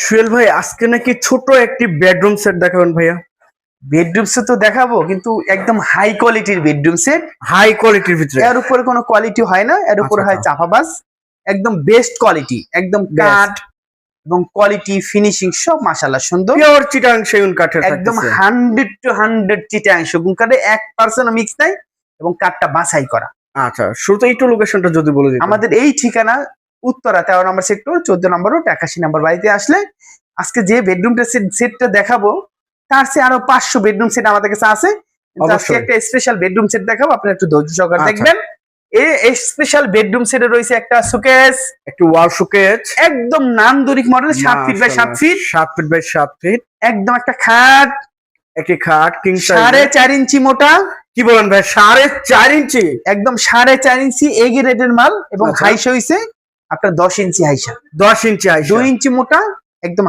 সুহেল ভাই আজকে নাকি ছোট একটি বেডরুম সেট দেখাবেন ভাইয়া। বেডরুম সেট তো দেখাবো, কিন্তু একদম হাই কোয়ালিটির বেডরুম সেট। হাই কোয়ালিটির ভিতরে এর উপরে কোনো কোয়ালিটি হয় না, এর উপরে আচ্ছা, হয় আচ্ছা। চাপাবাজ। একদম বেস্ট কোয়ালিটি, একদম কাঠ এবং কোয়ালিটি ফিনিশিং সব মাশাআল্লাহ সুন্দর। পিওর চিটাং সেগুন কাঠের একদম থাকতেছে। 100 to 100 চিটাং সেগুন কাঠে 1% মিক্স নাই এবং কাঠটা বাছাই করা। আচ্ছা, শুরুতে একটু লোকেশনটা যদি বলে দিতেন। আমাদের এই ঠিকানা উত্তরা 13 নম্বর সেক্টর, 14 নম্বর রোড, 81 নম্বর বাড়িতে আসলে আজকে যে বেডরুমটা সেটটা দেখাবো তার চেয়ে আরো 500 বেডরুম সেট আমাদের কাছে আছে। কিন্তু আজকে অবশ্যই। একটা স্পেশাল বেডরুম সেট দেখাবো, আপনারা একটু ধৈর্য সহকারে আচ্ছা। দেখবেন। এই স্পেশাল বেডরুম সেটে রয়েছে একটা সুকেস, একটু ওয়াল শোকেজ, একদম নান্দনিক model, 7 feet by 7 feet, 7 feet by 7 feet, একদম একটা খাট, একটি খাট কিং সাইজ। 4.5 ইঞ্চি মোটা, কি বলেন ভাই, 4.5 ইঞ্চি? একদম 4.5 ইঞ্চি এ গ্রেডের মাল এবং আচ্ছা। হাইসা হইছে আপনার 10 ইঞ্চি হাইসা, 10 ইঞ্চি হাই, 2 ইঞ্চি মোটা, একদম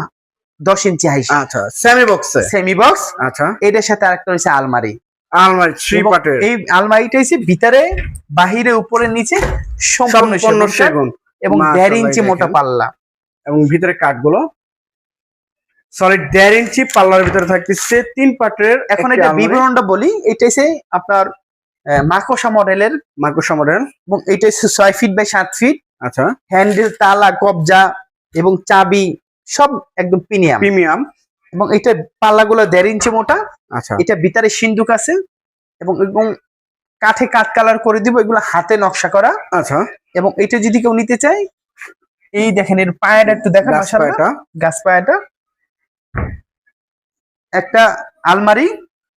10 ইঞ্চি হাইসা। আচ্ছা, সেমি বক্সে। Semi box. আচ্ছা, এটার সাথে আরেকটা হইছে আলমারি। আলমারি 3 এবং পার্টের, এই আলমারিটা হইছে ভিতরে বাহিরে উপরে নিচে সম্পূর্ণ সম্পূর্ণ সেগুন কাঠ সেগুন এবং মাশাআল্লাহ, 1.5 ইঞ্চি মোটা দেখেন। পাল্লা। এবং ভিতরে কাঠগুলো সলিড 1.5 ইঞ্চি পাল্লার ভিতরে থাকতেছে 3 পার্টের। এখন এটা বিবরণটা বলি, এটা হইছে আপনার মাকোসা মডেলের মাকোসা মডেল। এবং এটা হচ্ছে 6 ফিট বাই 7 ফিট। আচ্ছা, হ্যান্ডেল, তালা, কবজা এবং চাবি সব একদম প্রিমিয়াম। প্রিমিয়াম। এবং এটা পাল্লাগুলো 1.5 ইঞ্চি মোটা। আচ্ছা, এটা ভিতরে সিন্দুক আছে এবং এবং কাঠে কাঠ কালার করে দিব, এগুলো হাতে নকশা করা। আচ্ছা, এবং এটা যদি কেউ নিতে চায়, এই দেখেন এর পায়াটা একটু দেখেন, গাছ মাশাআল্লাহ পায়াটা। গাছ পায়াটা, একটা আলমারি,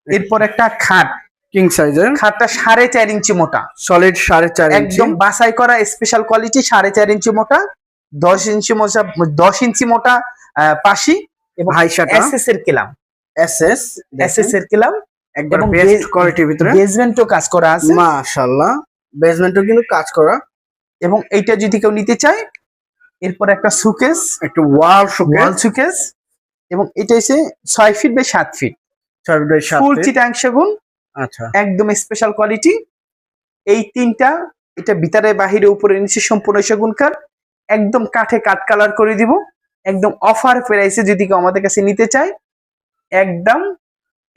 এরপর একটা খাট। কিং সাইজের খাটটা 4.5 ইঞ্চি মোটা, সলিড 4.5 ইঞ্চি, একদম বাছাই করা স্পেশাল কোয়ালিটি, 4.5 ইঞ্চি মোটা, 10 ইঞ্চি মোটা পাশি এবং হাইসাটা এসএস এর কেলাম, এসএস এর কেলাম একবার এবং বেস্ট কোয়ালিটির ভিতরে। বেসমেন্টও কাজ করা আছে। মাশাআল্লাহ, বেসমেন্টও কিন্তু কাজ করা। এবং এইটা যদি কেউ নিতে চায়, এরপর একটা সুকেস, একটু ওয়াল ওয়াল শোকেজ, সুকেস এবং এটা হচ্ছে 6 feet by 7 feet, 6 by 7 full feet. Chittagong সেগুন, আচ্ছা, একদম স্পেশাল কোয়ালিটি। এই তিনটা, এটা ভিতরে বাহিরে উপরে নিচে সম্পূর্ণ সেগুন কাঠ, একদম কাঠে কাঠ কালার করে দিব। একদম অফার প্রাইসে যদি কেউ আমাদের কাছে নিতে চায়, একদম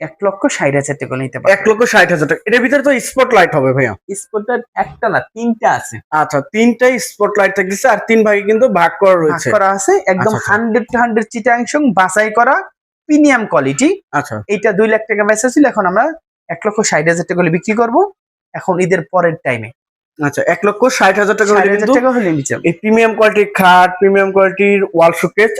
1,60,000 টাকা নিতে পারে। 1,60,000 টাকা। এটার ভিতরে তো স্পট লাইট হবে ভাইয়া। স্পটার একটা না, তিনটা আছে, আচ্ছা, 3টাই স্পট লাইট থাকতেছে আর 3 ভাগে কিন্তু ভাগ করা ভাগ রয়েছে। করা আছে। একদম আচ্ছা, আচ্ছা। 100 to 100 চিটাংশং বাছাই করা প্রিমিয়াম কোয়ালিটি। আচ্ছা, এইটা 2 লাখ টাকা বেচা ছিল, এখন আমরা 1,60,000 টাকা হলে বিক্রি করব এখন ঈদের পরের টাইমে। আচ্ছা, 1,60,000 টাকা হলে 60,000 কিন্তু টাকা হলে নিচে এই প্রিমিয়াম কোয়ালিটির খাট, প্রিমিয়াম কোয়ালিটির ওয়াল শোকেজ